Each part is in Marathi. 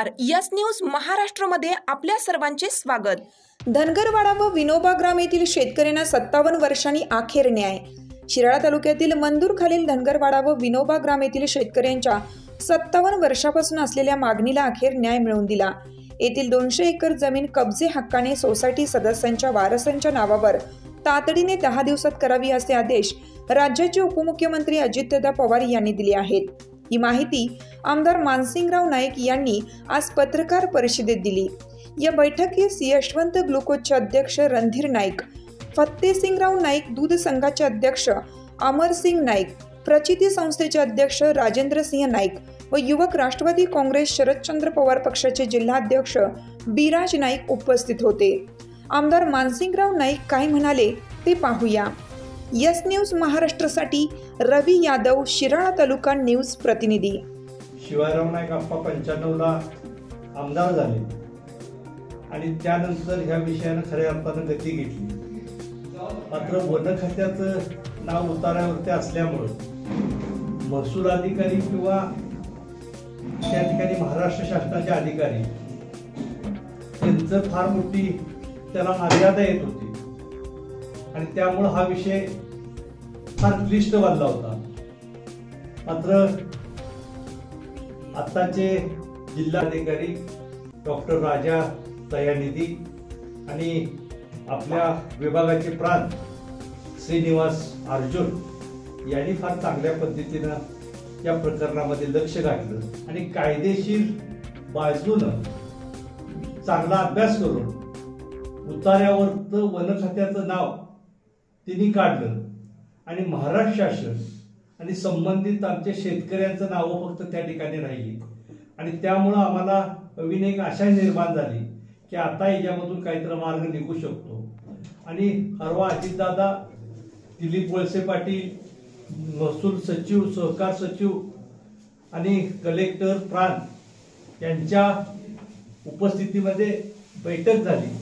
नमस्कार, यस न्यूज महाराष्ट्रमध्ये आपल्या सर्वांचे स्वागत। धनगरवाडा व विनोबा ग्राम येथील शेतकऱ्यांना 57 वर्षांनी अखेर न्याय। शिराळा तालुक्यातील मंदूर खालील धनगरवाडा व विनोबा ग्राम येथील शेतकऱ्यांच्या 57 वर्षापासून असलेल्या मागणीला अखेर न्याय मिळवून दिला। येथील 200 एकर जमीन कब्जे हक्काने सोसायटी सदस्यांच्या वारसांच्या नावावर तातडीने 10 दिवसात करावी असे आदेश राज्याचे उपमुख्यमंत्री अजितदादा पवार यांनी दिले आहेत। ही माहिती आमदार मानसिंगराव नाईक यांनी आज पत्रकार परिषदेत दिली। या बैठकीस यशवंत ग्लुकोजचे अध्यक्ष रणधीर नाईक, फत्तेसिंगराव नाईक दूध संघाचे अध्यक्ष अमरसिंग नाईक, प्रचिती संस्थेचे अध्यक्ष राजेंद्रसिंह नाईक व युवक राष्ट्रवादी काँग्रेस शरदचंद्र पवार पक्षाचे जिल्हाध्यक्ष बिराज नाईक उपस्थित होते। आमदार मानसिंगराव नाईक काय म्हणाले ते पाहूया। यस न्यूज महाराष्ट्रासाठी रवी यादव, शिराळा तालुका न्यूज प्रतिनिधी। शिवाजीराव नाईक आप्पा 95 ला आमदार झाले आणि त्यानंतर ह्या विषयाने खऱ्या अर्थाने गती घेतली। मात्र वन खात्याचं नाव उतारावरती असल्यामुळे महसूल अधिकारी किंवा त्या ठिकाणी महाराष्ट्र शासनाचे अधिकारी त्यांचं फार मोठी त्याला मर्यादा येत होती आणि त्यामुळे हा विषय फार क्लिष्ट बनला होता। मात्र आताचे जिल्हाधिकारी डॉक्टर राजा दयानिधी आणि आपल्या विभागाचे प्रांत श्रीनिवास अर्जुन यांनी फार चांगल्या पद्धतीनं या प्रकरणामध्ये लक्ष घातलं आणि कायदेशीर बाजूनं चांगला अभ्यास करून उतार्यावर वन खात्याचं नाव तिने काढलं आणि महाराष्ट्र शासन आणि संबंधित आमच्या शेतकऱ्यांचं नावं फक्त त्या ठिकाणी राहिली आणि त्यामुळं आम्हाला नवीन एक आशा निर्माण झाली की आता याच्यामधून काहीतरी मार्ग निघू शकतो। आणि हरवा अजितदादा, दिलीप वळसे पाटील, महसूल सचिव, सहकार सचिव आणि कलेक्टर प्रांत यांच्या उपस्थितीमध्ये बैठक झाली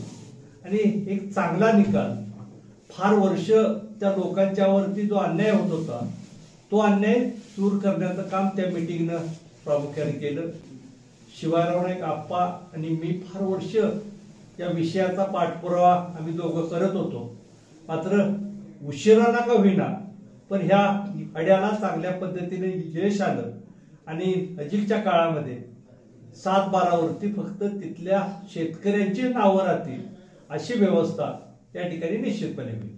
आणि एक चांगला निकाल, फार वर्ष त्या लोकांच्यावरती जो अन्याय होत होता तो अन्याय दूर करण्याचं काम त्या मीटिंगनं प्रामुख्याने केलं। शिवाजीराव नाईक आप्पा आणि मी फार वर्ष या विषयाचा पाठपुरावा आम्ही दोघं करत होतो। मात्र उशिराला का होईना पण ह्या अड्याला चांगल्या पद्धतीने यश आलं आणि नजीकच्या काळामध्ये 7/12 वरती फक्त तिथल्या शेतकऱ्यांची नावं राहतील अशी व्यवस्था त्या ठिकाणी निश्चितपणे होईल।